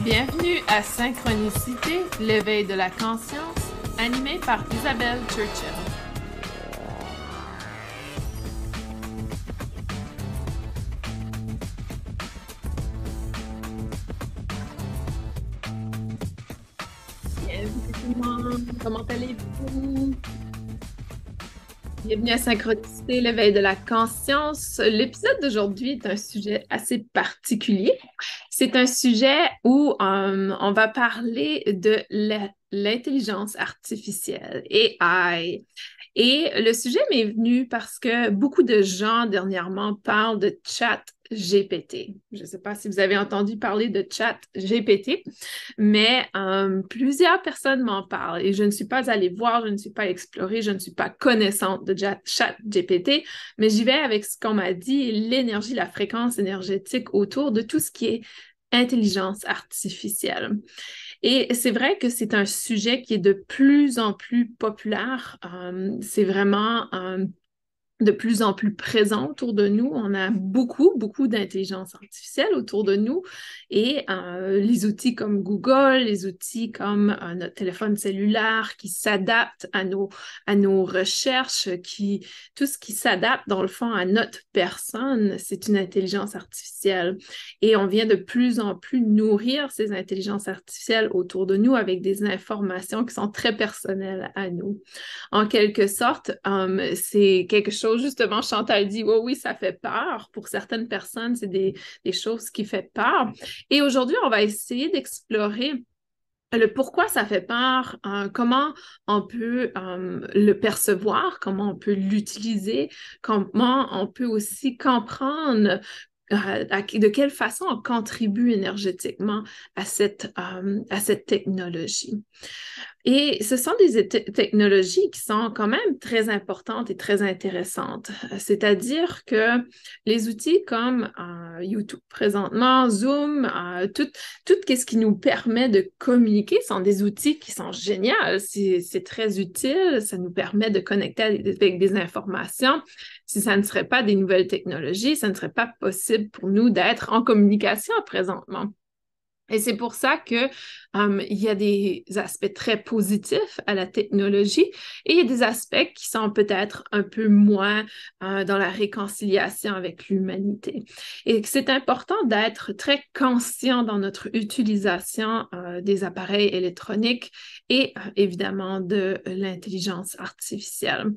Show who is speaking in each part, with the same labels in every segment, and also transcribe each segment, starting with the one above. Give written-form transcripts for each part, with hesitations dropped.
Speaker 1: Bienvenue à Synchronicité, l'éveil de la conscience, animé par Isabelle Churchill. Bienvenue tout le monde, comment allez-vous? Bienvenue à Synchronicité, l'éveil de la conscience. L'épisode d'aujourd'hui est un sujet assez particulier. C'est un sujet où on va parler de l'intelligence artificielle, AI. Et le sujet m'est venu parce que beaucoup de gens dernièrement parlent de chat GPT. Je ne sais pas si vous avez entendu parler de chat GPT, mais plusieurs personnes m'en parlent et je ne suis pas allée voir, je ne suis pas explorée, je ne suis pas connaissante de chat GPT, mais j'y vais avec ce qu'on m'a dit, l'énergie, la fréquence énergétique autour de tout ce qui est intelligence artificielle. Et c'est vrai que c'est un sujet qui est de plus en plus populaire. C'est vraiment de plus en plus présent autour de nous. On a beaucoup, beaucoup d'intelligence artificielle autour de nous et les outils comme Google, les outils comme notre téléphone cellulaire qui s'adaptent à nos recherches, tout ce qui s'adapte dans le fond à notre personne, c'est une intelligence artificielle. Et on vient de plus en plus nourrir ces intelligences artificielles autour de nous avec des informations qui sont très personnelles à nous. En quelque sorte, c'est quelque chose, justement, Chantal dit, oui, oui, ça fait peur. Pour certaines personnes, c'est des choses qui font peur. Et aujourd'hui, on va essayer d'explorer le pourquoi ça fait peur, comment on peut le percevoir, comment on peut l'utiliser, comment on peut aussi comprendre de quelle façon on contribue énergétiquement à cette technologie. Et ce sont des technologies qui sont quand même très importantes et très intéressantes. C'est-à-dire que les outils comme YouTube présentement, Zoom, tout ce qui nous permet de communiquer sont des outils qui sont géniaux. C'est très utile. Ça nous permet de connecter avec des informations. Si ça ne serait pas des nouvelles technologies, ça ne serait pas possible pour nous d'être en communication présentement. Et c'est pour ça que il y a des aspects très positifs à la technologie et il y a des aspects qui sont peut-être un peu moins dans la réconciliation avec l'humanité. Et c'est important d'être très conscient dans notre utilisation des appareils électroniques et évidemment de l'intelligence artificielle.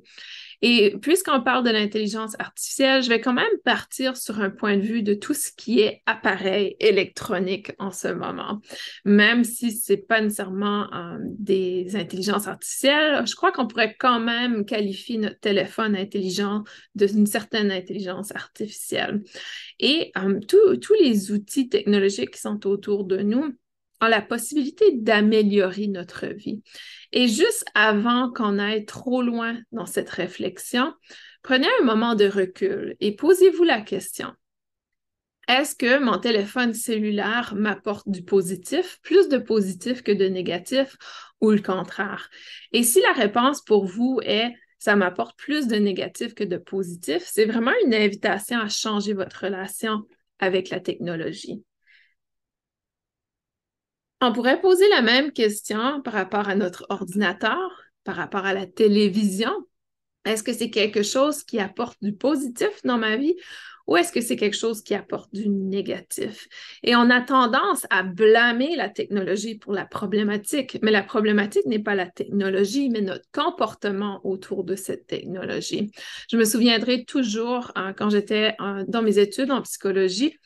Speaker 1: Et puisqu'on parle de l'intelligence artificielle, je vais quand même partir sur un point de vue de tout ce qui est appareil électronique en ce moment. Même si ce n'est pas nécessairement des intelligences artificielles, je crois qu'on pourrait quand même qualifier notre téléphone intelligent d'une certaine intelligence artificielle. Et tous les outils technologiques qui sont autour de nous ont la possibilité d'améliorer notre vie. Et juste avant qu'on aille trop loin dans cette réflexion, prenez un moment de recul et posez-vous la question. Est-ce que mon téléphone cellulaire m'apporte du positif, plus de positif que de négatif, ou le contraire? Et si la réponse pour vous est ça m'apporte plus de négatif que de positif, c'est vraiment une invitation à changer votre relation avec la technologie. On pourrait poser la même question par rapport à notre ordinateur, par rapport à la télévision. Est-ce que c'est quelque chose qui apporte du positif dans ma vie ou est-ce que c'est quelque chose qui apporte du négatif? Et on a tendance à blâmer la technologie pour la problématique, mais la problématique n'est pas la technologie, mais notre comportement autour de cette technologie. Je me souviendrai toujours quand j'étais dans mes études en psychologie,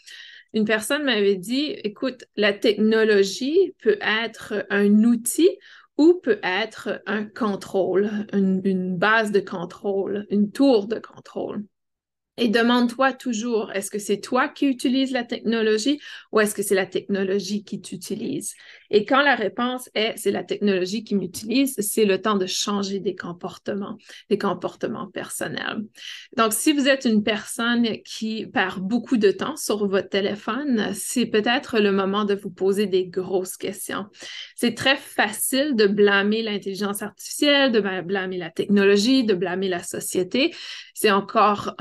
Speaker 1: une personne m'avait dit, écoute, la technologie peut être un outil ou peut être un contrôle, une base de contrôle, une tour de contrôle. Et demande-toi toujours, est-ce que c'est toi qui utilises la technologie ou est-ce que c'est la technologie qui t'utilise? Et quand la réponse est c'est la technologie qui m'utilise, c'est le temps de changer des comportements personnels. Donc, si vous êtes une personne qui perd beaucoup de temps sur votre téléphone, c'est peut-être le moment de vous poser des grosses questions. C'est très facile de blâmer l'intelligence artificielle, de blâmer la technologie, de blâmer la société. C'est encore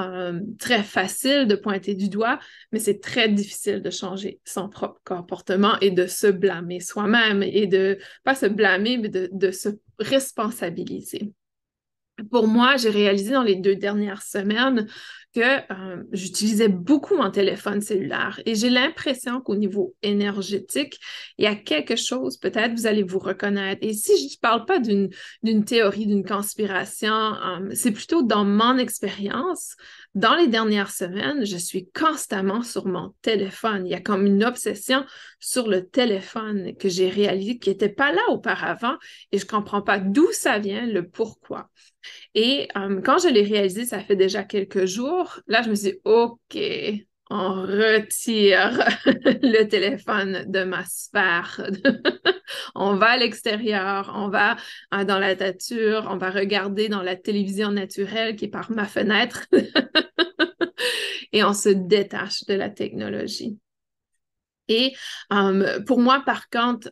Speaker 1: très facile de pointer du doigt, mais c'est très difficile de changer son propre comportement et de se blâmer soi-même et de, pas se blâmer, mais de se responsabiliser. Pour moi, j'ai réalisé dans les 2 dernières semaines que j'utilisais beaucoup mon téléphone cellulaire et j'ai l'impression qu'au niveau énergétique, il y a quelque chose, peut-être vous allez vous reconnaître. Et si je ne parle pas d'une théorie, d'une conspiration, c'est plutôt dans mon expérience. Dans les dernières semaines, je suis constamment sur mon téléphone. Il y a comme une obsession sur le téléphone que j'ai réalisé qui n'était pas là auparavant et je ne comprends pas d'où ça vient, le pourquoi. Et quand je l'ai réalisé, ça fait déjà quelques jours, là, je me suis dit, OK, on retire le téléphone de ma sphère. On va à l'extérieur, on va dans la nature, on va regarder dans la télévision naturelle qui est par ma fenêtre et on se détache de la technologie. Et pour moi, par contre,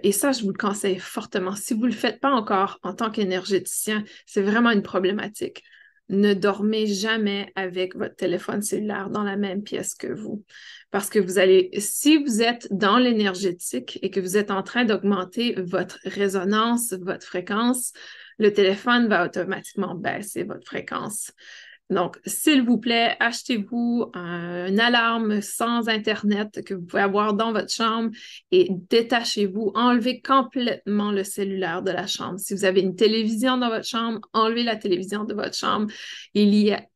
Speaker 1: et ça, je vous le conseille fortement, si vous ne le faites pas encore en tant qu'énergéticien, c'est vraiment une problématique. Ne dormez jamais avec votre téléphone cellulaire dans la même pièce que vous. Parce que vous allez, si vous êtes dans l'énergétique et que vous êtes en train d'augmenter votre résonance, votre fréquence, le téléphone va automatiquement baisser votre fréquence. Donc, s'il vous plaît, achetez-vous une alarme sans Internet que vous pouvez avoir dans votre chambre et détachez-vous, enlevez complètement le cellulaire de la chambre. Si vous avez une télévision dans votre chambre, enlevez la télévision de votre chambre.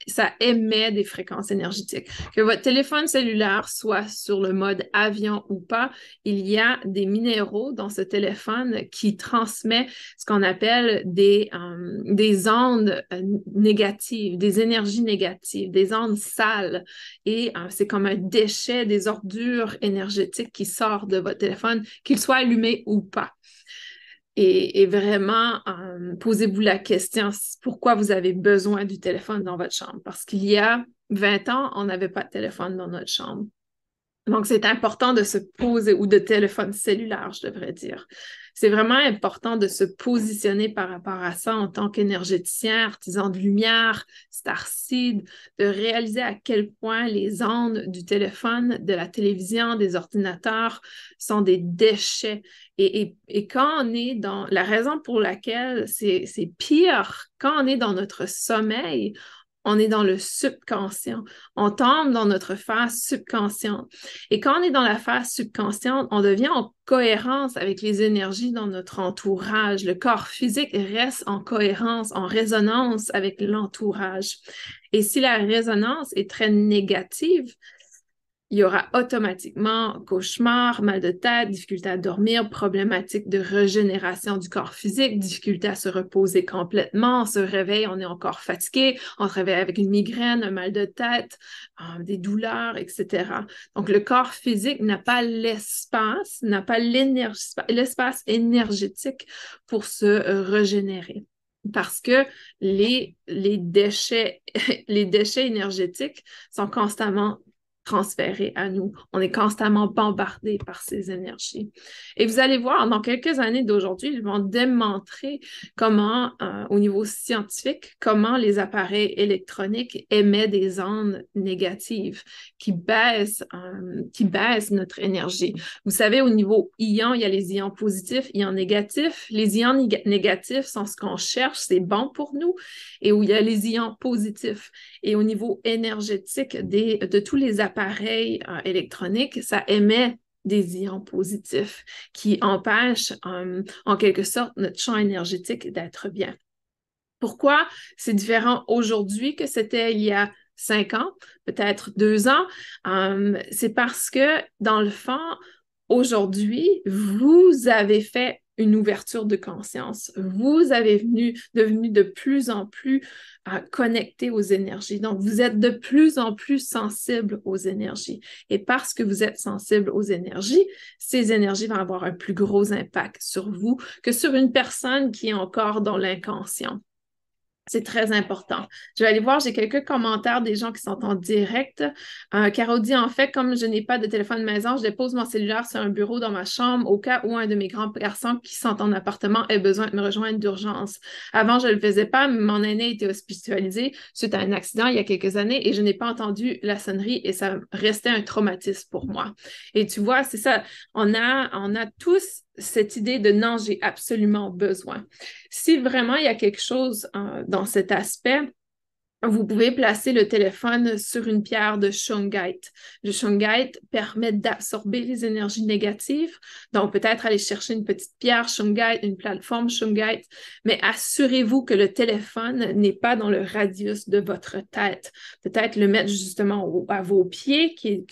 Speaker 1: Ça émet des fréquences énergétiques. Que votre téléphone cellulaire soit sur le mode avion ou pas, il y a des minéraux dans ce téléphone qui transmettent ce qu'on appelle des ondes négatives, des énergies négatives, des ondes sales. Et c'est comme un déchet, des ordures énergétiques qui sortent de votre téléphone, qu'il soit allumé ou pas. Et vraiment, posez-vous la question, pourquoi vous avez besoin du téléphone dans votre chambre? Parce qu'il y a 20 ans, on n'avait pas de téléphone dans notre chambre. Donc, c'est important de se poser, ou de téléphone cellulaire, je devrais dire. C'est vraiment important de se positionner par rapport à ça en tant qu'énergéticien, artisan de lumière, starseed, de réaliser à quel point les ondes du téléphone, de la télévision, des ordinateurs sont des déchets. Et quand on est dans... La raison pour laquelle c'est pire, quand on est dans notre sommeil, on est dans le subconscient. On tombe dans notre phase subconsciente. Et quand on est dans la phase subconsciente, on devient en cohérence avec les énergies dans notre entourage. Le corps physique reste en cohérence, en résonance avec l'entourage. Et si la résonance est très négative, il y aura automatiquement cauchemar, mal de tête, difficulté à dormir, problématique de régénération du corps physique, difficulté à se reposer complètement. On se réveille, on est encore fatigué, on se réveille avec une migraine, un mal de tête, des douleurs, etc. Donc, le corps physique n'a pas l'espace, n'a pas l'espace énergétique pour se régénérer. Parce que les déchets énergétiques sont constamment transférés à nous. On est constamment bombardé par ces énergies. Et vous allez voir, dans quelques années d'aujourd'hui, ils vont démontrer comment, au niveau scientifique, comment les appareils électroniques émettent des ondes négatives qui baissent notre énergie. Vous savez, au niveau ion, il y a les ions positifs, ions négatifs. Les ions négatifs sont ce qu'on cherche, c'est bon pour nous, et où il y a les ions positifs. Et au niveau énergétique de tous les appareils électroniques, ça émet des ions positifs qui empêchent en quelque sorte notre champ énergétique d'être bien. Pourquoi c'est différent aujourd'hui que c'était il y a 5 ans, peut-être 2 ans? C'est parce que dans le fond, aujourd'hui, vous avez fait une ouverture de conscience. Vous avez devenu de plus en plus connecté aux énergies. Donc, vous êtes de plus en plus sensible aux énergies. Et parce que vous êtes sensible aux énergies, ces énergies vont avoir un plus gros impact sur vous que sur une personne qui est encore dans l'inconscient. C'est très important. Je vais aller voir, j'ai quelques commentaires des gens qui sont en direct. Caro dit, en fait, comme je n'ai pas de téléphone maison, je dépose mon cellulaire sur un bureau dans ma chambre au cas où un de mes grands garçons qui sont en appartement ait besoin de me rejoindre d'urgence. Avant, je ne le faisais pas, mais mon aîné était hospitalisé suite à un accident il y a quelques années et je n'ai pas entendu la sonnerie et ça restait un traumatisme pour moi. Et tu vois, c'est ça. On a tous cette idée de non, j'ai absolument besoin. Si vraiment il y a quelque chose dans cet aspect, vous pouvez placer le téléphone sur une pierre de shungite. Le shungite permet d'absorber les énergies négatives. Donc, peut-être aller chercher une petite pierre shungite, une plateforme shungite, mais assurez-vous que le téléphone n'est pas dans le radius de votre tête. Peut-être le mettre justement à vos pieds, qui est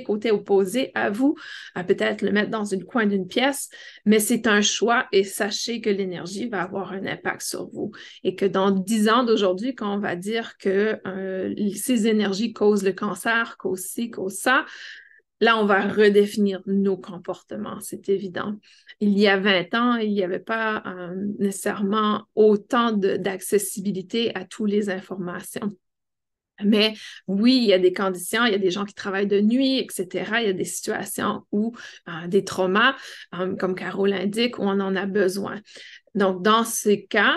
Speaker 1: côté opposé à vous, peut-être le mettre dans une coin d'une pièce, mais c'est un choix et sachez que l'énergie va avoir un impact sur vous et que dans 10 ans d'aujourd'hui, quand on va dire que ces énergies causent le cancer, causent ci, causent ça, là, on va redéfinir nos comportements, c'est évident. Il y a 20 ans, il n'y avait pas nécessairement autant d'accessibilité à toutes les informations. Mais oui, il y a des conditions, il y a des gens qui travaillent de nuit, etc. Il y a des situations où des traumas, comme Caro l'indique, où on en a besoin. Donc, dans ce cas,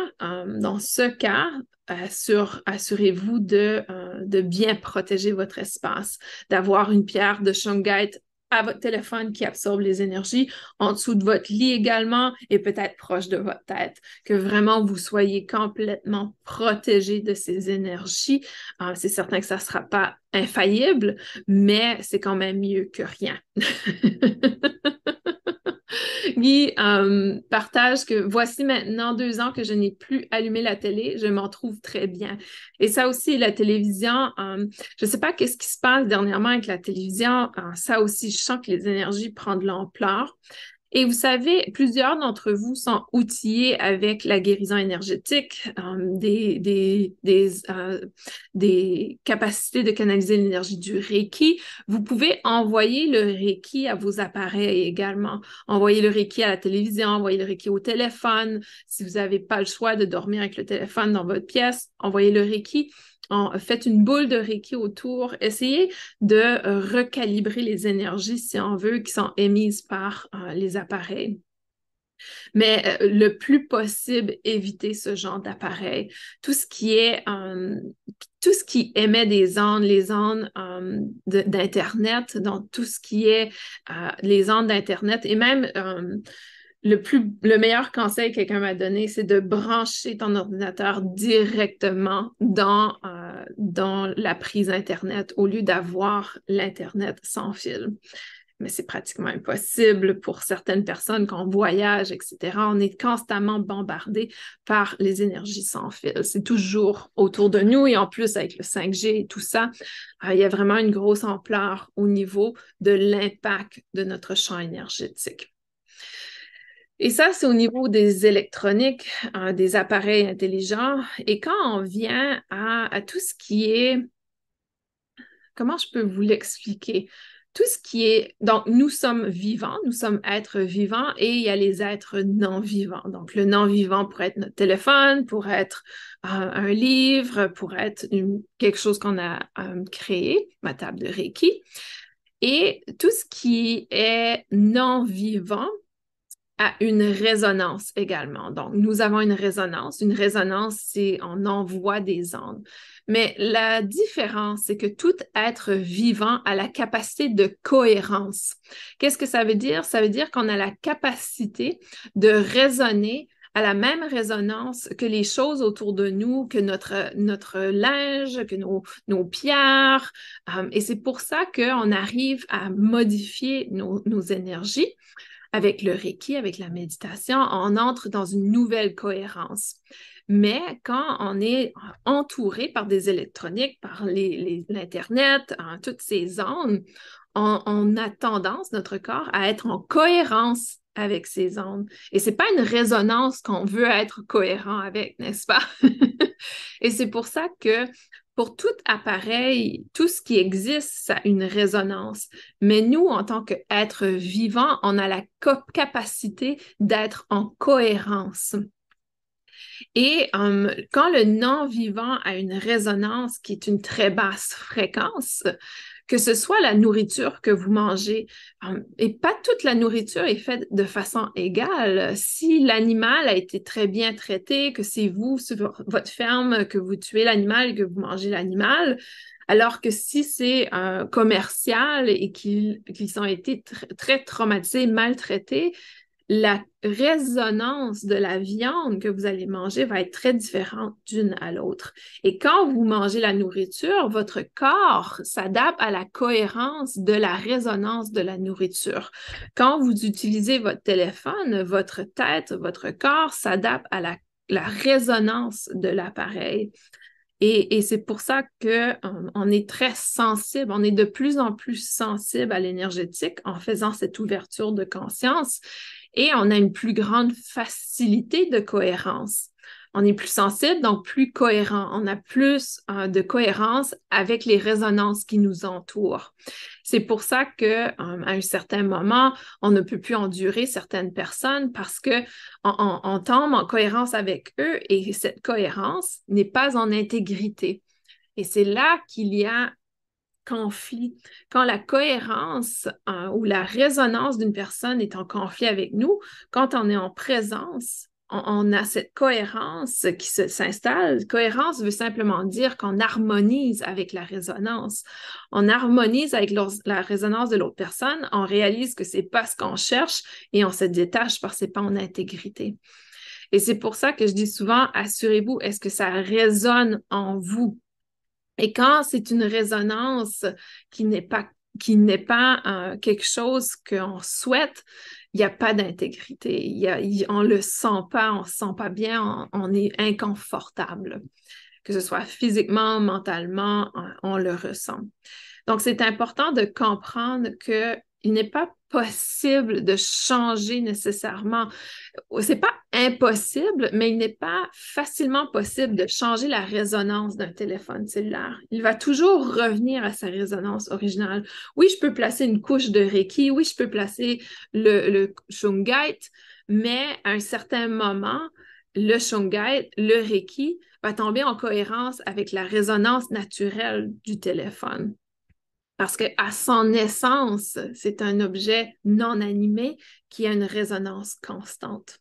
Speaker 1: assurez-vous de bien protéger votre espace, d'avoir une pierre de shungite à votre téléphone qui absorbe les énergies, en dessous de votre lit également et peut-être proche de votre tête, que vraiment vous soyez complètement protégé de ces énergies. C'est certain que ça ne sera pas infaillible, mais c'est quand même mieux que rien. Guy partage que voici maintenant 2 ans que je n'ai plus allumé la télé, je m'en trouve très bien. Et ça aussi, la télévision, je ne sais pas qu'est-ce qui se passe dernièrement avec la télévision, ça aussi, je sens que les énergies prennent de l'ampleur. Et vous savez, plusieurs d'entre vous sont outillés avec la guérison énergétique, des capacités de canaliser l'énergie du Reiki. Vous pouvez envoyer le Reiki à vos appareils également. Envoyer le Reiki à la télévision, envoyer le Reiki au téléphone. Si vous n'avez pas le choix de dormir avec le téléphone dans votre pièce, envoyez le Reiki. Faites une boule de Reiki autour. Essayez de recalibrer les énergies, si on veut, qui sont émises par les appareils. Mais le plus possible, évitez ce genre d'appareil. Tout ce qui émet des ondes, les ondes d'Internet, donc tout ce qui est les ondes d'Internet et même le meilleur conseil que quelqu'un m'a donné, c'est de brancher ton ordinateur directement dans la prise Internet au lieu d'avoir l'Internet sans fil. Mais c'est pratiquement impossible pour certaines personnes quand on voyage, etc. On est constamment bombardé par les énergies sans fil. C'est toujours autour de nous et en plus avec le 5G et tout ça, il y a vraiment une grosse ampleur au niveau de l'impact de notre champ énergétique. Et ça, c'est au niveau des électroniques, des appareils intelligents. Et quand on vient à tout ce qui est, comment je peux vous l'expliquer? Tout ce qui est, donc nous sommes vivants, nous sommes êtres vivants et il y a les êtres non-vivants. Donc le non-vivant pourrait être notre téléphone, pourrait être un livre, pourrait être quelque chose qu'on a créé, ma table de Reiki. Et tout ce qui est non-vivant, à une résonance également. Donc, nous avons une résonance. Une résonance, c'est on envoie des ondes. Mais la différence, c'est que tout être vivant a la capacité de cohérence. Qu'est-ce que ça veut dire? Ça veut dire qu'on a la capacité de résonner à la même résonance que les choses autour de nous, que notre linge, que nos pierres. Et c'est pour ça qu'on arrive à modifier nos énergies. Avec le Reiki, avec la méditation, on entre dans une nouvelle cohérence. Mais quand on est entouré par des électroniques, par l'Internet, toutes ces ondes, on a tendance, notre corps, à être en cohérence avec ces ondes. Et c'est pas une résonance qu'on veut être cohérent avec, n'est-ce pas? Et c'est pour ça que pour tout appareil, tout ce qui existe, ça a une résonance. Mais nous, en tant qu'êtres vivants, on a la capacité d'être en cohérence. Et quand le non-vivant a une résonance qui est une très basse fréquence, que ce soit la nourriture que vous mangez, et pas toute la nourriture est faite de façon égale. Si l'animal a été très bien traité, que c'est vous sur votre ferme, que vous tuez l'animal et que vous mangez l'animal, alors que si c'est commercial et qu'ils ont été très traumatisés, maltraités, la résonance de la viande que vous allez manger va être très différente d'une à l'autre. Et quand vous mangez la nourriture, votre corps s'adapte à la cohérence de la résonance de la nourriture. Quand vous utilisez votre téléphone, votre tête, votre corps s'adapte à la résonance de l'appareil. Et c'est pour ça qu'on est très sensible, on est de plus en plus sensible à l'énergétique en faisant cette ouverture de conscience et on a une plus grande facilité de cohérence. On est plus sensible, donc plus cohérent. On a plus de cohérence avec les résonances qui nous entourent. C'est pour ça qu'à un certain moment, on ne peut plus endurer certaines personnes parce qu'on tombe en cohérence avec eux et cette cohérence n'est pas en intégrité. Et c'est là qu'il y a conflit. Quand la cohérence ou la résonance d'une personne est en conflit avec nous, quand on est en présence, on a cette cohérence qui s'installe. Cohérence veut simplement dire qu'on harmonise avec la résonance. On harmonise avec la résonance de l'autre personne, on réalise que c'est pas ce qu'on cherche et on se détache parce que c'est pas en intégrité. Et c'est pour ça que je dis souvent, assurez-vous, est-ce que ça résonne en vous? Et quand c'est une résonance qui n'est pas quelque chose qu'on souhaite, il n'y a pas d'intégrité. On ne le sent pas, on ne se sent pas bien, on est inconfortable. Que ce soit physiquement, mentalement, on le ressent. Donc, c'est important de comprendre qu'il n'est pas possible de changer nécessairement. C'est pas impossible, mais il n'est pas facilement possible de changer la résonance d'un téléphone cellulaire. Il va toujours revenir à sa résonance originale. Oui, je peux placer une couche de Reiki, oui, je peux placer le Shungite, mais à un certain moment, le Shungite, le Reiki va tomber en cohérence avec la résonance naturelle du téléphone. Parce qu'à son essence, c'est un objet non animé qui a une résonance constante.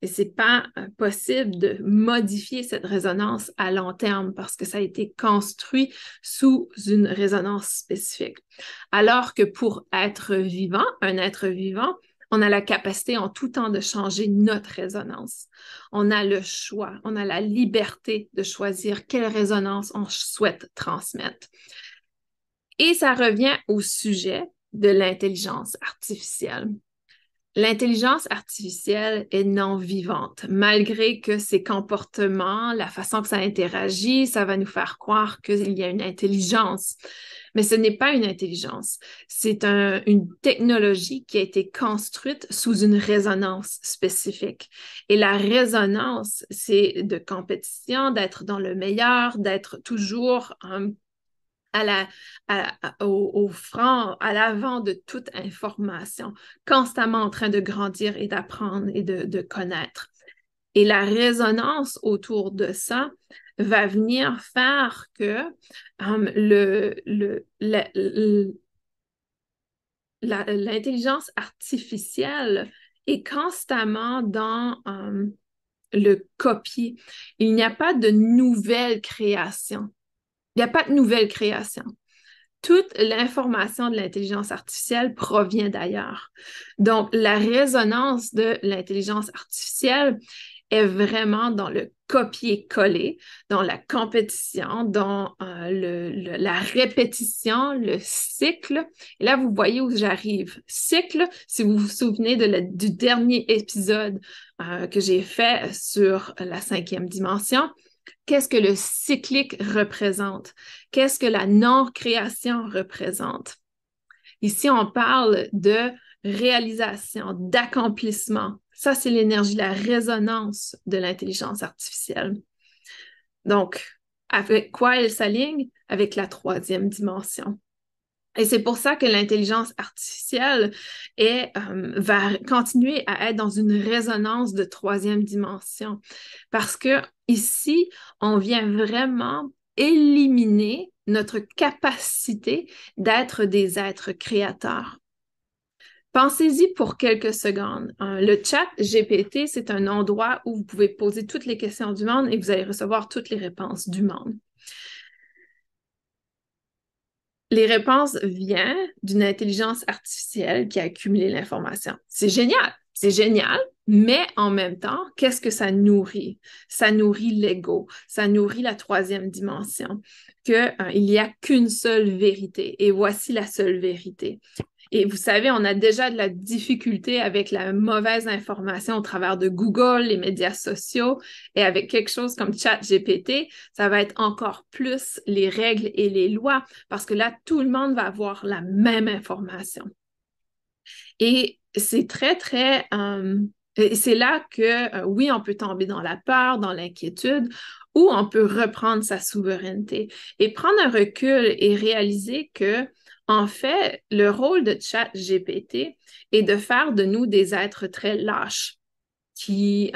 Speaker 1: Et ce n'est pas possible de modifier cette résonance à long terme parce que ça a été construit sous une résonance spécifique. Alors que pour être vivant, un être vivant, on a la capacité en tout temps de changer notre résonance. On a le choix, on a la liberté de choisir quelle résonance on souhaite transmettre. Et ça revient au sujet de l'intelligence artificielle. L'intelligence artificielle est non vivante, malgré que ses comportements, la façon que ça interagit, ça va nous faire croire qu'il y a une intelligence. Mais ce n'est pas une intelligence. C'est une technologie qui a été construite sous une résonance spécifique. Et la résonance, c'est de compétition, d'être dans le meilleur, d'être toujours au front, à l'avant de toute information, constamment en train de grandir et d'apprendre et de connaître. Et la résonance autour de ça va venir faire que l'intelligence artificielle est constamment dans le copier. Il n'y a pas de nouvelle création. Il n'y a pas de nouvelle création. Toute l'information de l'intelligence artificielle provient d'ailleurs. Donc, la résonance de l'intelligence artificielle est vraiment dans le copier-coller, dans la compétition, dans la répétition, le cycle. Et là, vous voyez où j'arrive. Cycle, si vous vous souvenez du dernier épisode que j'ai fait sur la 5e dimension, qu'est-ce que le cyclique représente? Qu'est-ce que la non-création représente? Ici, on parle de réalisation, d'accomplissement. Ça, c'est l'énergie, la résonance de l'intelligence artificielle. Donc, avec quoi elle s'aligne? Avec la troisième dimension. Et c'est pour ça que l'intelligence artificielle va continuer à être dans une résonance de troisième dimension. Parce que ici, on vient vraiment éliminer notre capacité d'être des êtres créateurs. Pensez-y pour quelques secondes. Le chat GPT, c'est un endroit où vous pouvez poser toutes les questions du monde et vous allez recevoir toutes les réponses du monde. Les réponses viennent d'une intelligence artificielle qui a accumulé l'information. C'est génial, mais en même temps, qu'est-ce que ça nourrit? Ça nourrit l'ego, ça nourrit la troisième dimension, qu'il n'y a qu'une seule vérité, et voici la seule vérité. Et vous savez, on a déjà de la difficulté avec la mauvaise information au travers de Google, les médias sociaux, et avec quelque chose comme ChatGPT, ça va être encore plus les règles et les lois, parce que là, tout le monde va avoir la même information. Et c'est c'est là que, oui, on peut tomber dans la peur, dans l'inquiétude, ou on peut reprendre sa souveraineté et prendre un recul et réaliser que en fait, le rôle de ChatGPT est de faire de nous des êtres très lâches, qui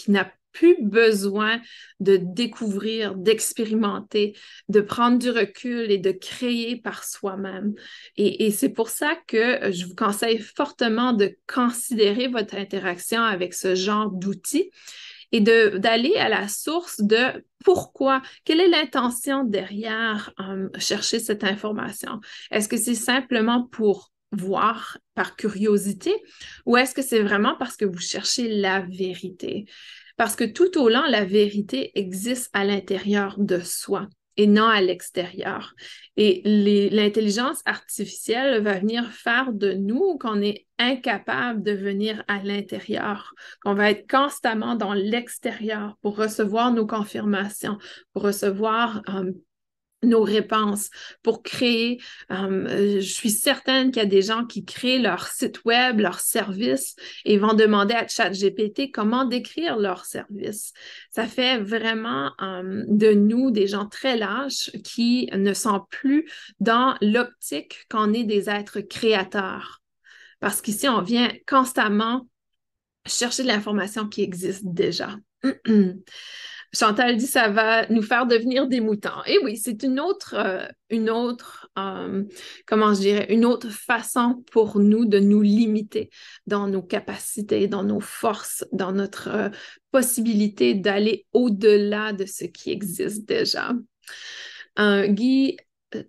Speaker 1: n'a plus besoin de découvrir, d'expérimenter, de prendre du recul et de créer par soi-même. Et c'est pour ça que je vous conseille fortement de considérer votre interaction avec ce genre d'outils et d'aller à la source de pourquoi, quelle est l'intention derrière chercher cette information. Est-ce que c'est simplement pour voir par curiosité ou est-ce que c'est vraiment parce que vous cherchez la vérité? Parce que tout au long, la vérité existe à l'intérieur de soi et non à l'extérieur. Et l'intelligence artificielle va venir faire de nous qu'on est incapable de venir à l'intérieur, qu'on va être constamment dans l'extérieur pour recevoir nos confirmations, pour recevoir nos réponses, pour créer. Je suis certaine qu'il y a des gens qui créent leur site web, leur service et vont demander à ChatGPT comment décrire leur service. Ça fait vraiment de nous des gens très lâches qui ne sont plus dans l'optique qu'on est des êtres créateurs. Parce qu'ici, on vient constamment chercher de l'information qui existe déjà. Chantal dit ça va nous faire devenir des moutons. Et oui, c'est comment je dirais, une autre façon pour nous de nous limiter dans nos capacités, dans nos forces, dans notre possibilité d'aller au-delà de ce qui existe déjà. Guy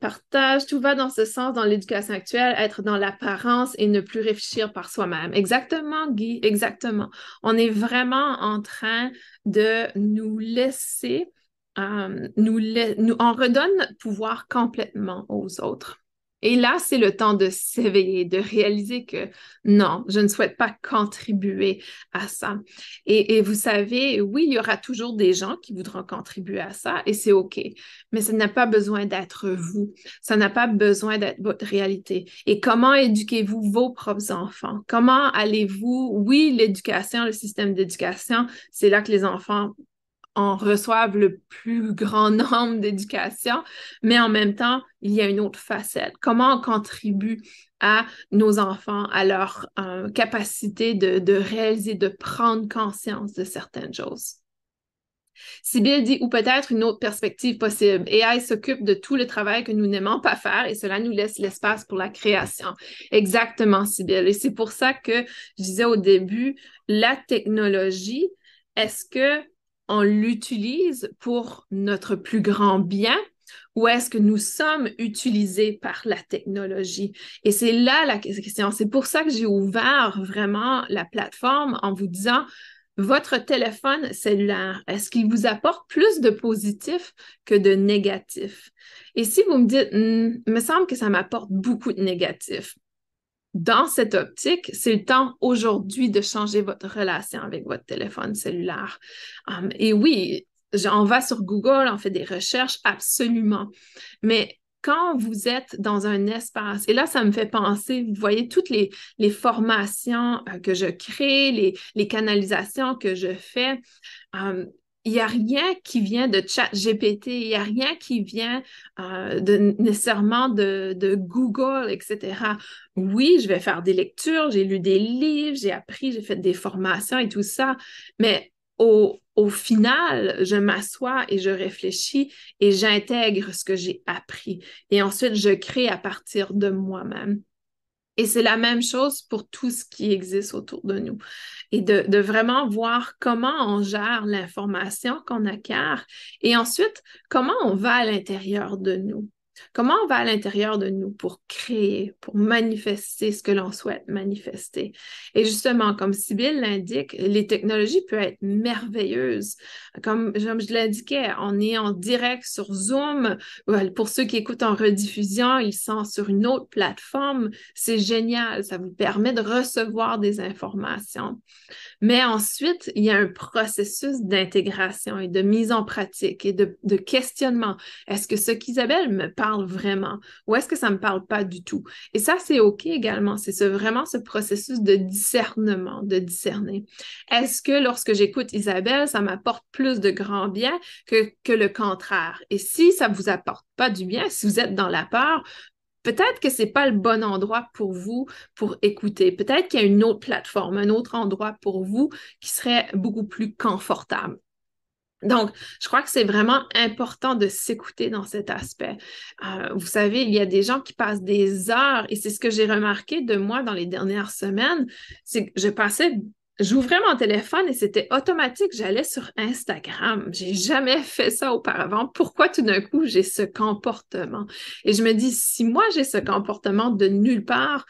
Speaker 1: partage, tout va dans ce sens dans l'éducation actuelle, être dans l'apparence et ne plus réfléchir par soi-même. Exactement, Guy, exactement. On est vraiment en train de nous laisser, on redonne pouvoir complètement aux autres. Et là, c'est le temps de s'éveiller, de réaliser que non, je ne souhaite pas contribuer à ça. Et vous savez, oui, il y aura toujours des gens qui voudront contribuer à ça et c'est OK. Mais ça n'a pas besoin d'être vous. Ça n'a pas besoin d'être votre réalité. Et comment éduquez-vous vos propres enfants? Comment allez-vous, oui, l'éducation, le système d'éducation, c'est là que les enfants en reçoivent le plus grand nombre d'éducation, mais en même temps, il y a une autre facette. Comment on contribue à nos enfants, à leur capacité de réaliser, de prendre conscience de certaines choses. Sibylle dit, ou peut-être une autre perspective possible. AI s'occupe de tout le travail que nous n'aimons pas faire et cela nous laisse l'espace pour la création. Exactement, Sibylle. Et c'est pour ça que je disais au début, la technologie, est-ce que on l'utilise pour notre plus grand bien ou est-ce que nous sommes utilisés par la technologie? Et c'est là la question. C'est pour ça que j'ai ouvert vraiment la plateforme en vous disant, votre téléphone cellulaire, est-ce qu'il vous apporte plus de positif que de négatif? Et si vous me dites, il me semble que ça m'apporte beaucoup de négatif. Dans cette optique, c'est le temps aujourd'hui de changer votre relation avec votre téléphone cellulaire. Et oui, on va sur Google, on fait des recherches, absolument. Mais quand vous êtes dans un espace, et là, ça me fait penser, vous voyez, toutes les formations que je crée, les canalisations que je fais, il n'y a rien qui vient de ChatGPT, il n'y a rien qui vient nécessairement de Google, etc. Oui, je vais faire des lectures, j'ai lu des livres, j'ai appris, j'ai fait des formations et tout ça, mais au final, je m'assois et je réfléchis et j'intègre ce que j'ai appris. Et ensuite, je crée à partir de moi-même. Et c'est la même chose pour tout ce qui existe autour de nous. Et de vraiment voir comment on gère l'information qu'on acquiert et ensuite, comment on va à l'intérieur de nous. Comment on va à l'intérieur de nous pour créer, pour manifester ce que l'on souhaite manifester. Et justement, comme Sybille l'indique, les technologies peuvent être merveilleuses. Comme je l'indiquais, on est en direct sur Zoom. Pour ceux qui écoutent en rediffusion, ils sont sur une autre plateforme. C'est génial, ça vous permet de recevoir des informations. Mais ensuite, il y a un processus d'intégration et de mise en pratique et de questionnement. Est-ce que ce qu'Isabelle me parle vraiment ou est-ce que ça ne me parle pas du tout? Et ça, c'est OK également. C'est vraiment ce processus de discernement, de discerner. Est-ce que lorsque j'écoute Isabelle, ça m'apporte plus de grand bien que le contraire? Et si ça ne vous apporte pas du bien, si vous êtes dans la peur, peut-être que ce n'est pas le bon endroit pour vous pour écouter. Peut-être qu'il y a une autre plateforme, un autre endroit pour vous qui serait beaucoup plus confortable. Donc, je crois que c'est vraiment important de s'écouter dans cet aspect. Vous savez, il y a des gens qui passent des heures, et c'est ce que j'ai remarqué de moi dans les dernières semaines, c'est que j'ouvrais mon téléphone et c'était automatique, j'allais sur Instagram. J'ai jamais fait ça auparavant. Pourquoi tout d'un coup j'ai ce comportement? Et je me dis, si moi j'ai ce comportement de nulle part,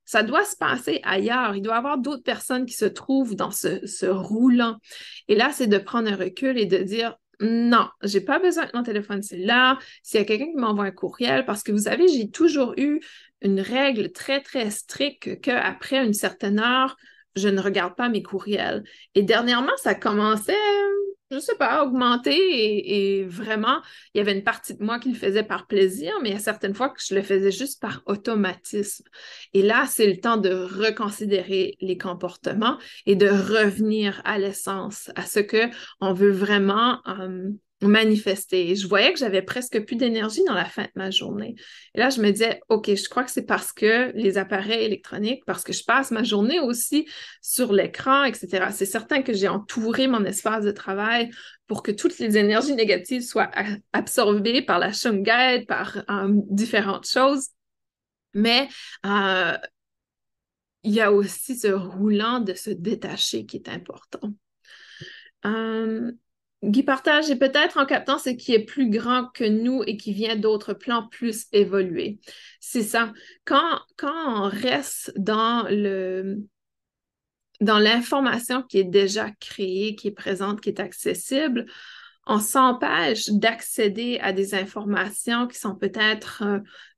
Speaker 1: ça doit se passer ailleurs. Il doit y avoir d'autres personnes qui se trouvent dans ce roulant. Et là, c'est de prendre un recul et de dire, non, j'ai pas besoin de mon téléphone cellulaire. S'il y a quelqu'un qui m'envoie un courriel, parce que vous savez, j'ai toujours eu une règle très, très stricte qu'après une certaine heure, je ne regarde pas mes courriels. Et dernièrement, ça commençait, je sais pas, à augmenter et vraiment, il y avait une partie de moi qui le faisait par plaisir, mais il y a certaines fois que je le faisais juste par automatisme. Et là, c'est le temps de reconsidérer les comportements et de revenir à l'essence, à ce que on veut vraiment manifester. Et je voyais que j'avais presque plus d'énergie dans la fin de ma journée. Et là, je me disais, OK, je crois que c'est parce que les appareils électroniques, parce que je passe ma journée aussi sur l'écran, etc. C'est certain que j'ai entouré mon espace de travail pour que toutes les énergies négatives soient absorbées par la shungite, par différentes choses. Mais il y a aussi ce roulant de se détacher qui est important. Guy partage, et peut-être en captant ce qui est plus grand que nous et qui vient d'autres plans plus évolués. C'est ça. Quand on reste dans l'information qui est déjà créée, qui est présente, qui est accessible, on s'empêche d'accéder à des informations qui sont peut-être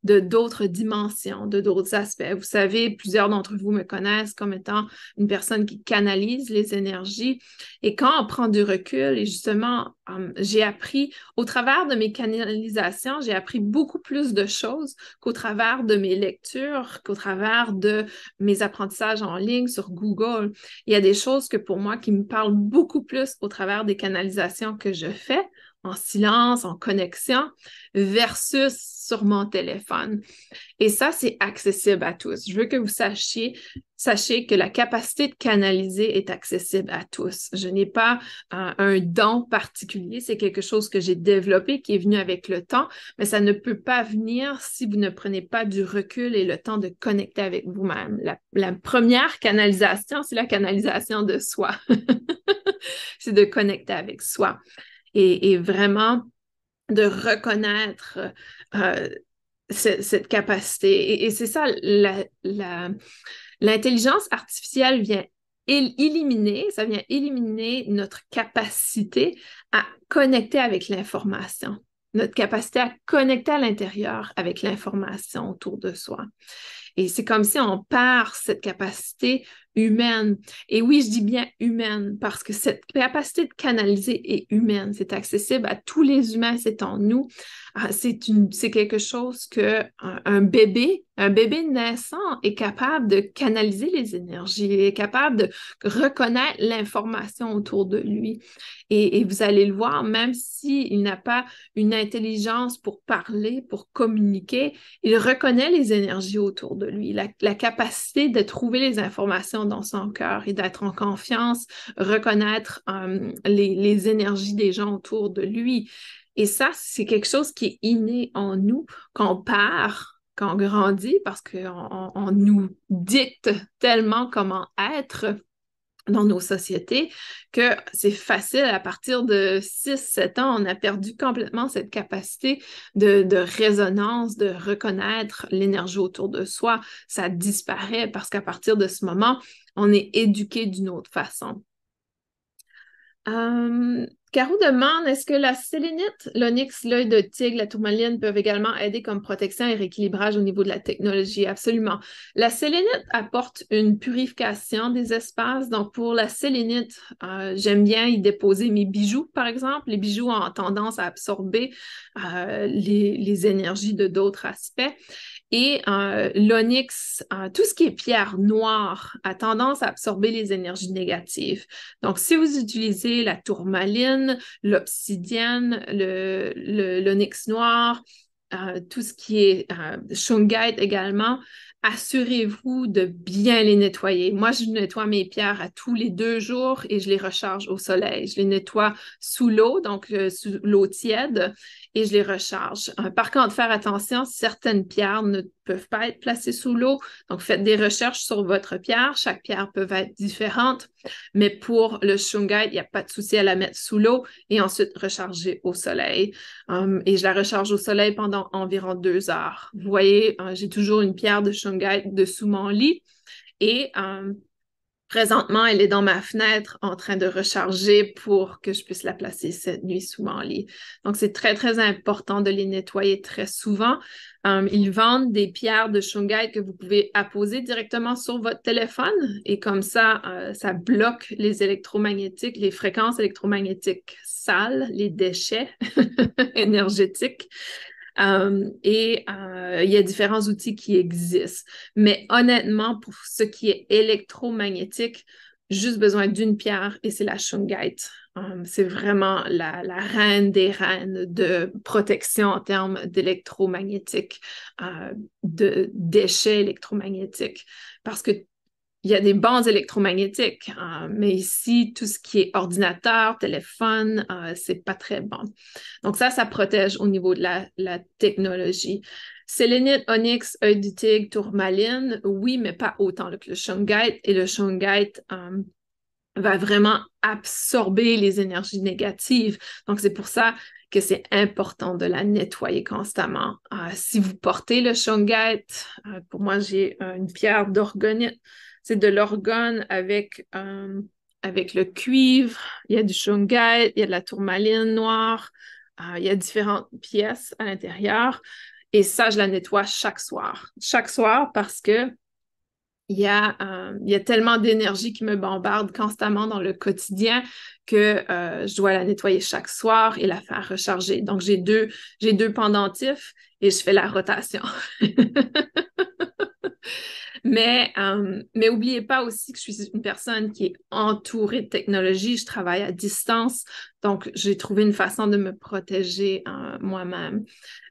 Speaker 1: de d'autres dimensions, de d'autres aspects. Vous savez, plusieurs d'entre vous me connaissent comme étant une personne qui canalise les énergies. Et quand on prend du recul, et justement, j'ai appris, au travers de mes canalisations, j'ai appris beaucoup plus de choses qu'au travers de mes lectures, qu'au travers de mes apprentissages en ligne sur Google. Il y a des choses que pour moi qui me parlent beaucoup plus au travers des canalisations que je fais en silence, en connexion, versus sur mon téléphone. Et ça, c'est accessible à tous. Je veux que vous sachez que la capacité de canaliser est accessible à tous. Je n'ai pas un don particulier. C'est quelque chose que j'ai développé, qui est venu avec le temps, mais ça ne peut pas venir si vous ne prenez pas du recul et le temps de connecter avec vous-même. La première canalisation, c'est la canalisation de soi. C'est de connecter avec soi. Et vraiment de reconnaître cette capacité. Et c'est ça, l'intelligence artificielle vient ça vient éliminer notre capacité à connecter avec l'information, notre capacité à connecter à l'intérieur avec l'information autour de soi. Et c'est comme si on perd cette capacité humaine. Et oui, je dis bien humaine, parce que cette capacité de canaliser est humaine. C'est accessible à tous les humains, c'est en nous. C'est quelque chose que un bébé naissant est capable de canaliser les énergies, est capable de reconnaître l'information autour de lui. Et vous allez le voir, même s'il n'a pas une intelligence pour parler, pour communiquer, il reconnaît les énergies autour de lui, la capacité de trouver les informations dans son cœur et d'être en confiance, reconnaître les énergies des gens autour de lui. Et ça, c'est quelque chose qui est inné en nous, qu'on perd quand on grandit, parce qu'on nous dicte tellement comment être dans nos sociétés, que c'est facile, à partir de 6, 7 ans, on a perdu complètement cette capacité de résonance, de reconnaître l'énergie autour de soi. Ça disparaît parce qu'à partir de ce moment, on est éduqué d'une autre façon. Caro demande, est-ce que la sélénite, l'onyx, l'œil de tigre, la tourmaline peuvent également aider comme protection et rééquilibrage au niveau de la technologie? Absolument. La sélénite apporte une purification des espaces. Donc, pour la sélénite, j'aime bien y déposer mes bijoux, par exemple. Les bijoux ont tendance à absorber les énergies de d'autres aspects. Et l'onyx, tout ce qui est pierre noire, a tendance à absorber les énergies négatives. Donc, si vous utilisez la tourmaline, l'obsidienne, l'onyx noir, tout ce qui est shungite également, assurez-vous de bien les nettoyer. Moi, je nettoie mes pierres à tous les 2 jours et je les recharge au soleil. Je les nettoie sous l'eau, donc sous l'eau tiède, et je les recharge. Par contre, faire attention, certaines pierres ne peuvent pas être placées sous l'eau. Donc, faites des recherches sur votre pierre. Chaque pierre peut être différente. Mais pour le shungite, il n'y a pas de souci à la mettre sous l'eau et ensuite recharger au soleil. Et je la recharge au soleil pendant environ 2 heures. Vous voyez, j'ai toujours une pierre de shungite dessous mon lit et présentement, elle est dans ma fenêtre en train de recharger pour que je puisse la placer cette nuit sous mon lit. Donc, c'est très, très important de les nettoyer très souvent. Ils vendent des pierres de shungite que vous pouvez apposer directement sur votre téléphone et comme ça, ça bloque les électromagnétiques, les fréquences électromagnétiques sales, les déchets énergétiques. Il y a différents outils qui existent. Mais honnêtement, pour ce qui est électromagnétique, juste besoin d'une pierre et c'est la shungite. C'est vraiment la reine des reines de protection en termes d'électromagnétique, de déchets électromagnétiques. Parce que il y a des bandes électromagnétiques, mais ici, tout ce qui est ordinateur, téléphone, c'est pas très bon. Donc ça protège au niveau de la technologie. Sélénite, onyx, œil du tigre, tourmaline, oui, mais pas autant que le shungite. Et le shungite va vraiment absorber les énergies négatives. Donc c'est pour ça que c'est important de la nettoyer constamment. Si vous portez le shungite, pour moi, j'ai une pierre d'orgonite. C'est de l'orgone avec le cuivre. Il y a du shungite, il y a de la tourmaline noire. Il y a différentes pièces à l'intérieur. Et ça, je la nettoie chaque soir. Chaque soir parce que il y a tellement d'énergie qui me bombarde constamment dans le quotidien que je dois la nettoyer chaque soir et la faire recharger. Donc, j'ai deux pendentifs et je fais la rotation. Mais n'oubliez pas aussi que je suis une personne qui est entourée de technologie. Je travaille à distance, donc j'ai trouvé une façon de me protéger moi-même.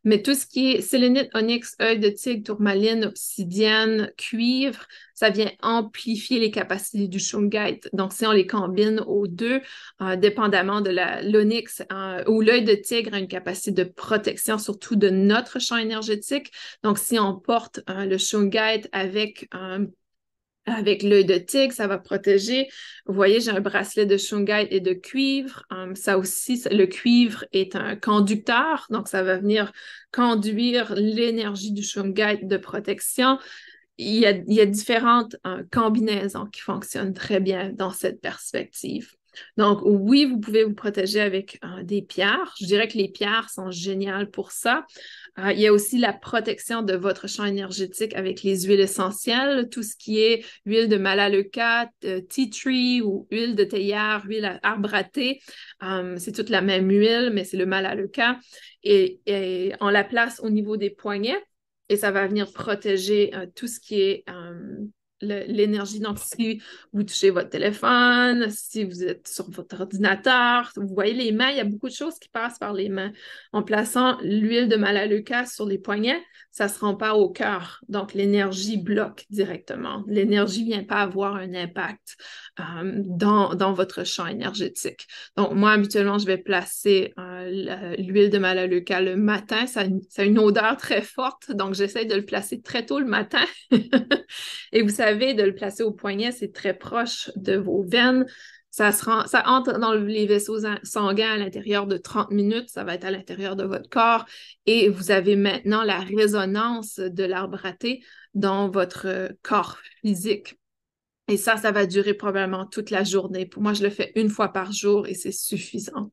Speaker 1: Mais tout ce qui est sélénite, onyx, œil de tigre, tourmaline, obsidienne, cuivre, ça vient amplifier les capacités du shungite. Donc, si on les combine aux deux, dépendamment de l'onyx ou l'œil de tigre a une capacité de protection, surtout de notre champ énergétique. Donc, si on porte le shungite avec l'œil de tigre, ça va protéger. Vous voyez, j'ai un bracelet de shungite et de cuivre. Ça aussi, le cuivre est un conducteur, donc ça va venir conduire l'énergie du shungite de protection. Il y a différentes combinaisons qui fonctionnent très bien dans cette perspective. Donc, oui, vous pouvez vous protéger avec des pierres. Je dirais que les pierres sont géniales pour ça. Il y a aussi la protection de votre champ énergétique avec les huiles essentielles, tout ce qui est huile de Melaleuca, tea tree ou huile de théière, huile à arbre à thé. C'est toute la même huile, mais c'est le Melaleuca. Et on la place au niveau des poignets et ça va venir protéger tout ce qui est l'énergie. Donc, si vous touchez votre téléphone, si vous êtes sur votre ordinateur, vous voyez les mains, il y a beaucoup de choses qui passent par les mains. En plaçant l'huile de Melaleuca sur les poignets, ça ne se rend pas au cœur. Donc, l'énergie bloque directement. L'énergie ne vient pas avoir un impact dans votre champ énergétique. Donc, moi, habituellement, je vais placer l'huile de Melaleuca le matin. Ça a une odeur très forte, donc j'essaie de le placer très tôt le matin. Et vous savez, de le placer au poignet, c'est très proche de vos veines. Ça entre dans les vaisseaux sanguins à l'intérieur de 30 minutes. Ça va être à l'intérieur de votre corps. Et vous avez maintenant la résonance de l'arbre à thé dans votre corps physique. Et ça va durer probablement toute la journée. Pour moi, je le fais une fois par jour et c'est suffisant.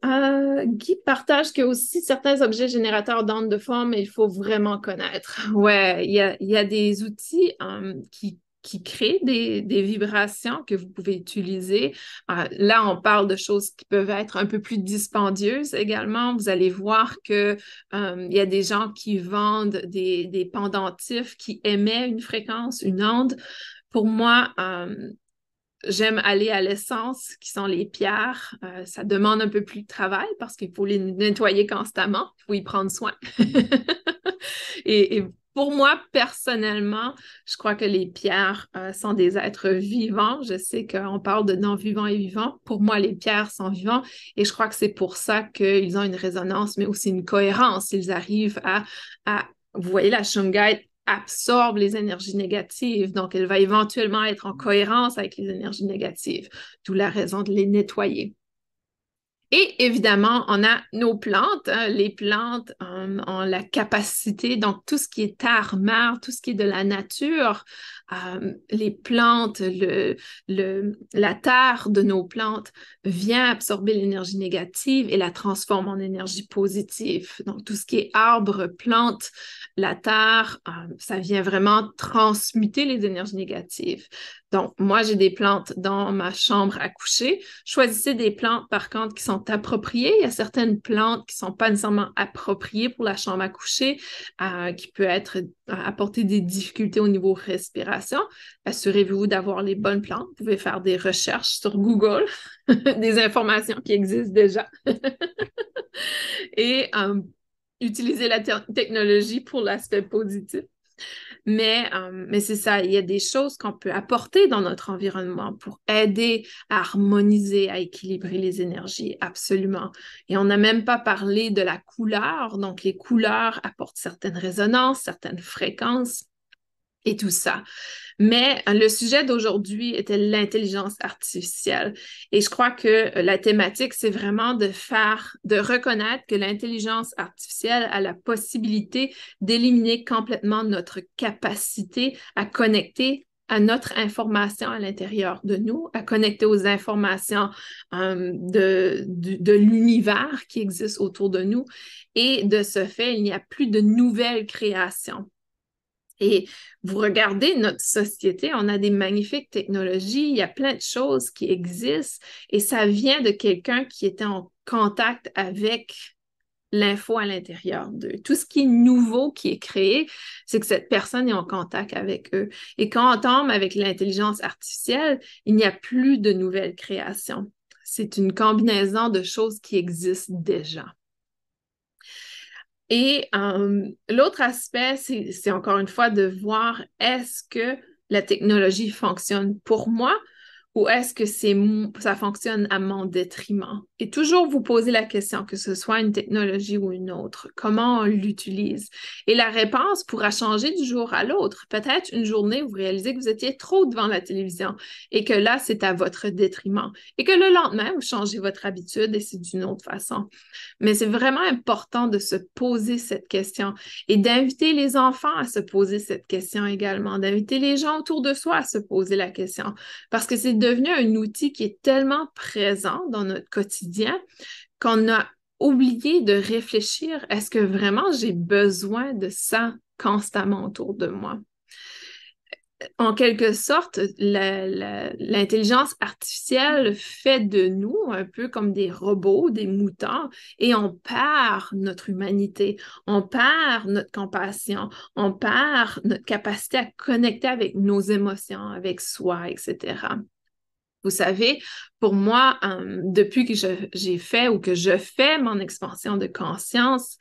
Speaker 1: Guy partage que aussi certains objets générateurs d'ondes de forme, il faut vraiment connaître. Ouais, il y a des outils qui créent des vibrations que vous pouvez utiliser. Là, on parle de choses qui peuvent être un peu plus dispendieuses également. Vous allez voir que il y a des gens qui vendent des pendentifs qui émettent une fréquence, une onde. Pour moi, j'aime aller à l'essence, qui sont les pierres. Ça demande un peu plus de travail parce qu'il faut les nettoyer constamment, il faut y prendre soin. et pour moi, personnellement, je crois que les pierres sont des êtres vivants. Je sais qu'on parle de non-vivants et vivants. Pour moi, les pierres sont vivants et je crois que c'est pour ça qu'ils ont une résonance, mais aussi une cohérence. Ils arrivent vous voyez, la shungite absorbe les énergies négatives, donc elle va éventuellement être en cohérence avec les énergies négatives, d'où la raison de les nettoyer. Et évidemment, on a nos plantes. Hein. Les plantes ont la capacité, donc tout ce qui est terre-mer, tout ce qui est de la nature, les plantes, la terre de nos plantes vient absorber l'énergie négative et la transforme en énergie positive. Donc tout ce qui est arbre, plante, la terre, ça vient vraiment transmuter les énergies négatives. Donc, moi, j'ai des plantes dans ma chambre à coucher. Choisissez des plantes, par contre, qui sont appropriées. Il y a certaines plantes qui ne sont pas nécessairement appropriées pour la chambre à coucher, qui peut apporter des difficultés au niveau respiration. Assurez-vous d'avoir les bonnes plantes. Vous pouvez faire des recherches sur Google, des informations qui existent déjà. Et utiliser la technologie pour l'aspect positif. Mais c'est ça, il y a des choses qu'on peut apporter dans notre environnement pour aider à harmoniser, à équilibrer les énergies, absolument. Et on n'a même pas parlé de la couleur. Donc, les couleurs apportent certaines résonances, certaines fréquences et tout ça. Mais le sujet d'aujourd'hui était l'intelligence artificielle. Et je crois que la thématique, c'est vraiment de reconnaître que l'intelligence artificielle a la possibilité d'éliminer complètement notre capacité à connecter à notre information à l'intérieur de nous, à connecter aux informations de l'univers qui existe autour de nous. Et de ce fait, il n'y a plus de nouvelles créations. Et vous regardez notre société, on a des magnifiques technologies, il y a plein de choses qui existent et ça vient de quelqu'un qui était en contact avec l'info à l'intérieur d'eux. Tout ce qui est nouveau, qui est créé, c'est que cette personne est en contact avec eux. Et quand on tombe avec l'intelligence artificielle, il n'y a plus de nouvelles créations. C'est une combinaison de choses qui existent déjà. Et l'autre aspect, c'est encore une fois de voir est-ce que la technologie fonctionne pour moi ou est-ce que ça fonctionne à mon détriment? Et toujours vous poser la question, que ce soit une technologie ou une autre, comment on l'utilise. Et la réponse pourra changer du jour à l'autre. Peut-être une journée, vous réalisez que vous étiez trop devant la télévision et que là, c'est à votre détriment. Et que le lendemain, vous changez votre habitude et c'est d'une autre façon. Mais c'est vraiment important de se poser cette question et d'inviter les enfants à se poser cette question également, d'inviter les gens autour de soi à se poser la question parce que c'est devenu un outil qui est tellement présent dans notre quotidien qu'on a oublié de réfléchir, est-ce que vraiment j'ai besoin de ça constamment autour de moi? En quelque sorte, l'intelligence artificielle fait de nous un peu comme des robots, des moutons, et on perd notre humanité, on perd notre compassion, on perd notre capacité à connecter avec nos émotions, avec soi, etc. Vous savez, pour moi, depuis que j'ai fait ou que je fais mon expansion de conscience,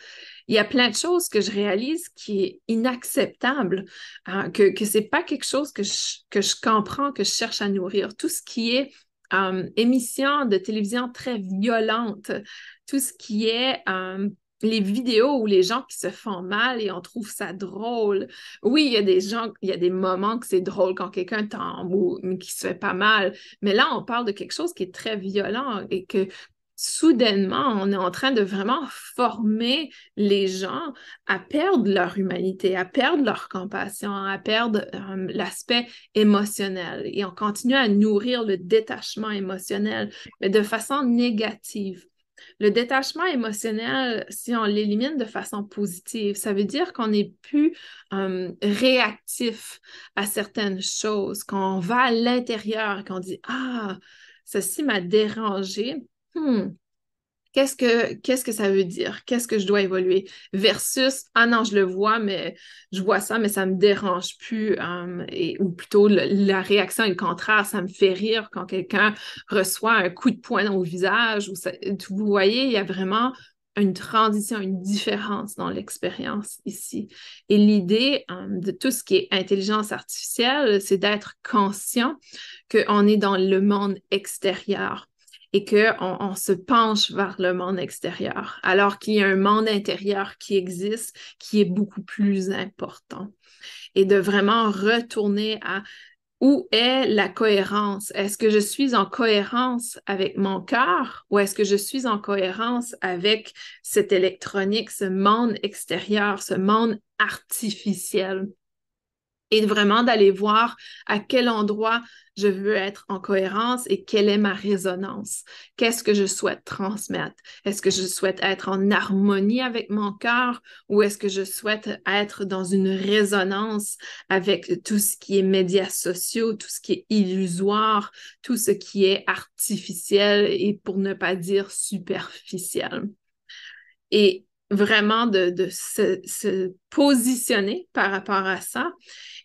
Speaker 1: il y a plein de choses que je réalise qui est inacceptable, que c'est pas quelque chose que je comprends, que je cherche à nourrir. Tout ce qui est émission de télévision très violente, tout ce qui est les vidéos où les gens qui se font mal et on trouve ça drôle. Oui, il y a des gens, il y a des moments que c'est drôle quand quelqu'un tombe ou qui se fait pas mal, mais là, on parle de quelque chose qui est très violent et que soudainement, on est en train de vraiment former les gens à perdre leur humanité, à perdre leur compassion, à perdre l'aspect émotionnel. Et on continue à nourrir le détachement émotionnel, mais de façon négative. Le détachement émotionnel, si on l'élimine de façon positive, ça veut dire qu'on n'est plus réactif à certaines choses, qu'on va à l'intérieur et qu'on dit, ah, ceci m'a dérangé. Hmm, qu'est-ce que ça veut dire? Qu'est-ce que je dois évoluer? Versus, ah non, je le vois, mais je vois ça, mais ça me dérange plus. Ou plutôt, la réaction est le contraire. Ça me fait rire quand quelqu'un reçoit un coup de poing au visage. Vous voyez, il y a vraiment une transition, une différence dans l'expérience ici. Et l'idée de tout ce qui est intelligence artificielle, c'est d'être conscient qu'on est dans le monde extérieur et qu'on se penche vers le monde extérieur, alors qu'il y a un monde intérieur qui existe, qui est beaucoup plus important. Et de vraiment retourner à où est la cohérence? Est-ce que je suis en cohérence avec mon cœur ou est-ce que je suis en cohérence avec cette électronique, ce monde extérieur, ce monde artificiel? Et vraiment d'aller voir à quel endroit je veux être en cohérence et quelle est ma résonance. Qu'est-ce que je souhaite transmettre? Est-ce que je souhaite être en harmonie avec mon cœur ou est-ce que je souhaite être dans une résonance avec tout ce qui est médias sociaux, tout ce qui est illusoire, tout ce qui est artificiel et pour ne pas dire superficiel? Et vraiment de se positionner par rapport à ça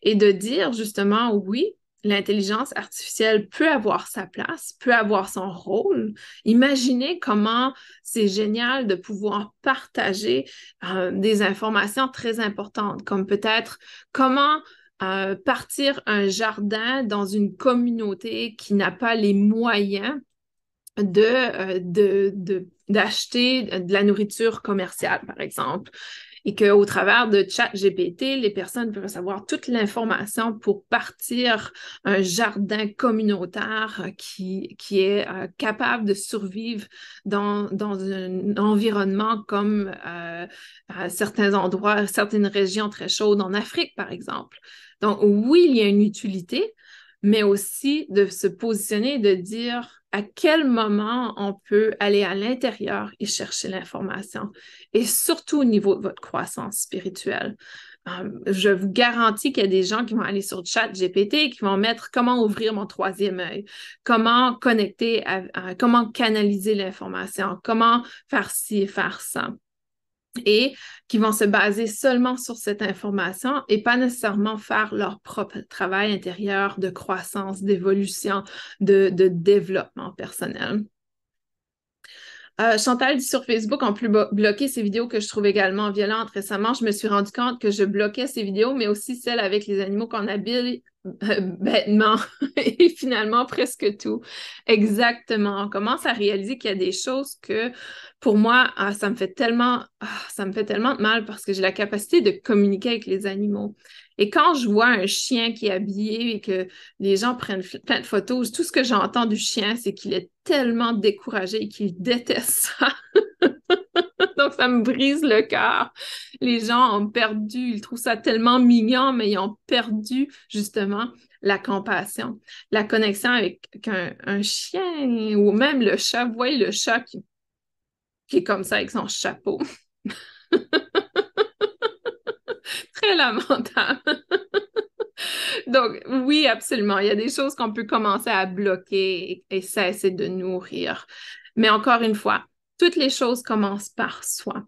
Speaker 1: et de dire justement, oui, l'intelligence artificielle peut avoir sa place, peut avoir son rôle. Imaginez comment c'est génial de pouvoir partager des informations très importantes, comme peut-être comment partir un jardin dans une communauté qui n'a pas les moyens d'acheter de la nourriture commerciale, par exemple. Et qu'au travers de ChatGPT, les personnes peuvent savoir toute l'information pour partir un jardin communautaire qui est capable de survivre dans un environnement comme à certains endroits, certaines régions très chaudes en Afrique, par exemple. Donc, oui, il y a une utilité, mais aussi de se positionner et de dire à quel moment on peut aller à l'intérieur et chercher l'information, et surtout au niveau de votre croissance spirituelle. Je vous garantis qu'il y a des gens qui vont aller sur ChatGPT et qui vont mettre comment ouvrir mon troisième œil, comment connecter, comment canaliser l'information, comment faire ci et faire ça, et qui vont se baser seulement sur cette information et pas nécessairement faire leur propre travail intérieur de croissance, d'évolution, de développement personnel. Chantal dit sur Facebook, on peut bloquer ces vidéos que je trouve également violentes. Récemment, je me suis rendu compte que je bloquais ces vidéos, mais aussi celles avec les animaux qu'on bêtement et finalement presque tout. Exactement. On commence à réaliser qu'il y a des choses que pour moi, ça me fait tellement de mal parce que j'ai la capacité de communiquer avec les animaux. Et quand je vois un chien qui est habillé et que les gens prennent plein de photos, tout ce que j'entends du chien, c'est qu'il est tellement découragé et qu'il déteste ça. Donc, ça me brise le cœur. Les gens ont perdu, ils trouvent ça tellement mignon, mais ils ont perdu justement la compassion, la connexion avec un chien ou même le chat. Vous voyez le chat qui est comme ça avec son chapeau. Très lamentable. Donc, oui, absolument. Il y a des choses qu'on peut commencer à bloquer et cesser de nourrir. Mais encore une fois, toutes les choses commencent par soi.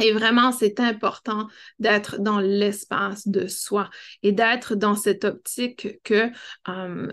Speaker 1: Et vraiment, c'est important d'être dans l'espace de soi et d'être dans cette optique que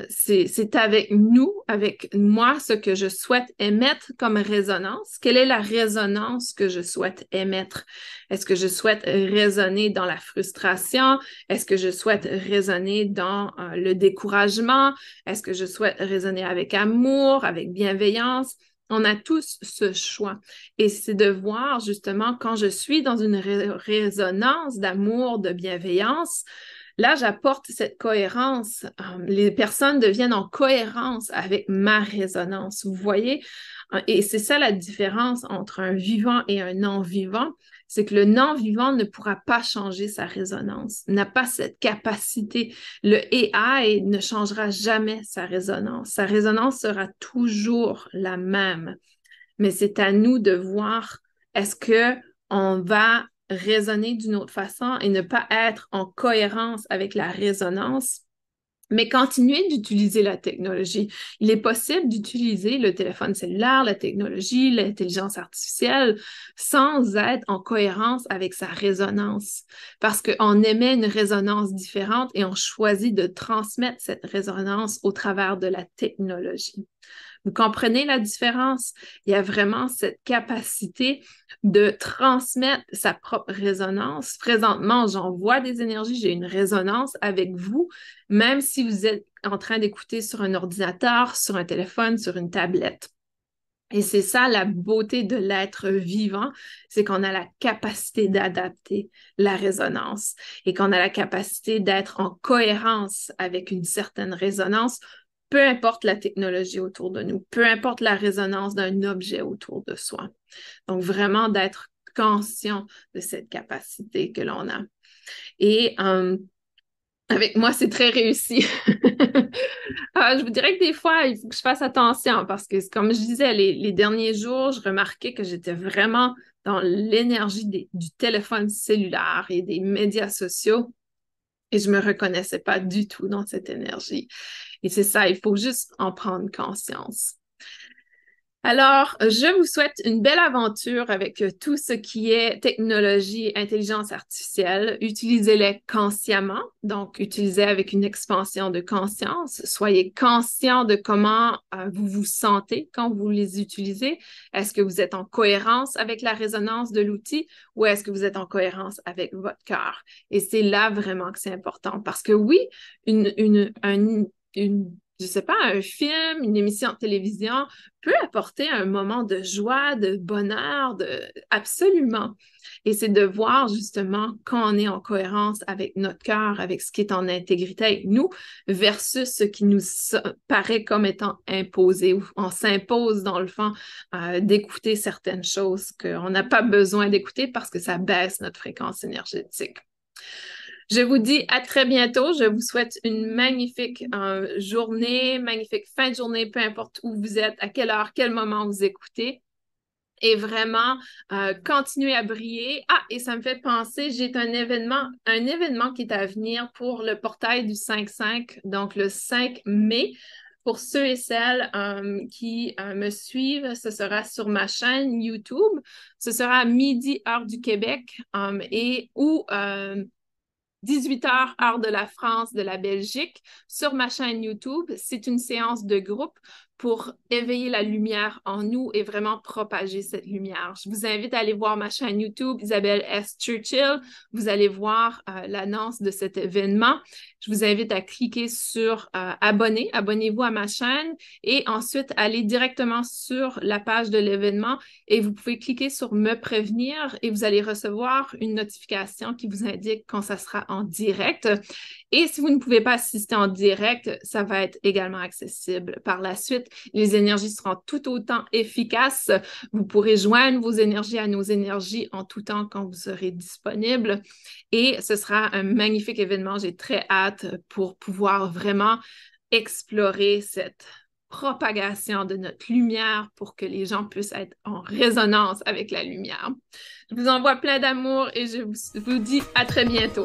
Speaker 1: c'est avec nous, avec moi, ce que je souhaite émettre comme résonance. Quelle est la résonance que je souhaite émettre? Est-ce que je souhaite résonner dans la frustration? Est-ce que je souhaite résonner dans le découragement? Est-ce que je souhaite résonner avec amour, avec bienveillance? On a tous ce choix. Et c'est de voir justement quand je suis dans une résonance d'amour, de bienveillance, là, j'apporte cette cohérence. Les personnes deviennent en cohérence avec ma résonance. Vous voyez? Et c'est ça la différence entre un vivant et un non-vivant. C'est que le non-vivant ne pourra pas changer sa résonance, n'a pas cette capacité. Le AI ne changera jamais sa résonance. Sa résonance sera toujours la même. Mais c'est à nous de voir est-ce que on va raisonner d'une autre façon et ne pas être en cohérence avec la résonance, mais continuer d'utiliser la technologie. Il est possible d'utiliser le téléphone cellulaire, la technologie, l'intelligence artificielle sans être en cohérence avec sa résonance parce qu'on émet une résonance différente et on choisit de transmettre cette résonance au travers de la technologie. Vous comprenez la différence? Il y a vraiment cette capacité de transmettre sa propre résonance. Présentement, j'envoie des énergies, j'ai une résonance avec vous, même si vous êtes en train d'écouter sur un ordinateur, sur un téléphone, sur une tablette. Et c'est ça la beauté de l'être vivant, c'est qu'on a la capacité d'adapter la résonance et qu'on a la capacité d'être en cohérence avec une certaine résonance peu importe la technologie autour de nous, peu importe la résonance d'un objet autour de soi. Donc, vraiment d'être conscient de cette capacité que l'on a. Et avec moi, c'est très réussi. Je vous dirais que des fois, il faut que je fasse attention parce que, comme je disais, les derniers jours, je remarquais que j'étais vraiment dans l'énergie du téléphone cellulaire et des médias sociaux et je me reconnaissais pas du tout dans cette énergie. Et c'est ça, il faut juste en prendre conscience. Alors, je vous souhaite une belle aventure avec tout ce qui est technologie, intelligence artificielle. Utilisez-les consciemment, donc utilisez avec une expansion de conscience. Soyez conscient de comment vous vous sentez quand vous les utilisez. Est-ce que vous êtes en cohérence avec la résonance de l'outil ou est-ce que vous êtes en cohérence avec votre cœur? Et c'est là vraiment que c'est important parce que oui, je sais pas, un film, une émission de télévision peut apporter un moment de joie, de bonheur, absolument. Et c'est de voir justement quand on est en cohérence avec notre cœur, avec ce qui est en intégrité avec nous, versus ce qui nous paraît comme étant imposé, ou on s'impose dans le fond d'écouter certaines choses qu'on n'a pas besoin d'écouter parce que ça baisse notre fréquence énergétique. Je vous dis à très bientôt. Je vous souhaite une magnifique journée, magnifique fin de journée, peu importe où vous êtes, à quelle heure, quel moment vous écoutez. Et vraiment, continuez à briller. Ah, et ça me fait penser, j'ai un événement qui est à venir pour le portail du 5-5, donc le 5 mai. Pour ceux et celles qui me suivent, ce sera sur ma chaîne YouTube. Ce sera à midi, heure du Québec, et ou 18h, heure de la France, de la Belgique, sur ma chaîne YouTube. C'est une séance de groupe pour éveiller la lumière en nous et vraiment propager cette lumière. Je vous invite à aller voir ma chaîne YouTube, Isabelle S. Churchill. Vous allez voir l'annonce de cet événement. Je vous invite à cliquer sur abonner, abonnez-vous à ma chaîne et ensuite aller directement sur la page de l'événement et vous pouvez cliquer sur me prévenir et vous allez recevoir une notification qui vous indique quand ça sera en direct. Et si vous ne pouvez pas assister en direct, ça va être également accessible par la suite. Les énergies seront tout autant efficaces. Vous pourrez joindre vos énergies à nos énergies en tout temps quand vous serez disponible. Et ce sera un magnifique événement. J'ai très hâte pour pouvoir vraiment explorer cette propagation de notre lumière pour que les gens puissent être en résonance avec la lumière. Je vous envoie plein d'amour et je vous dis à très bientôt.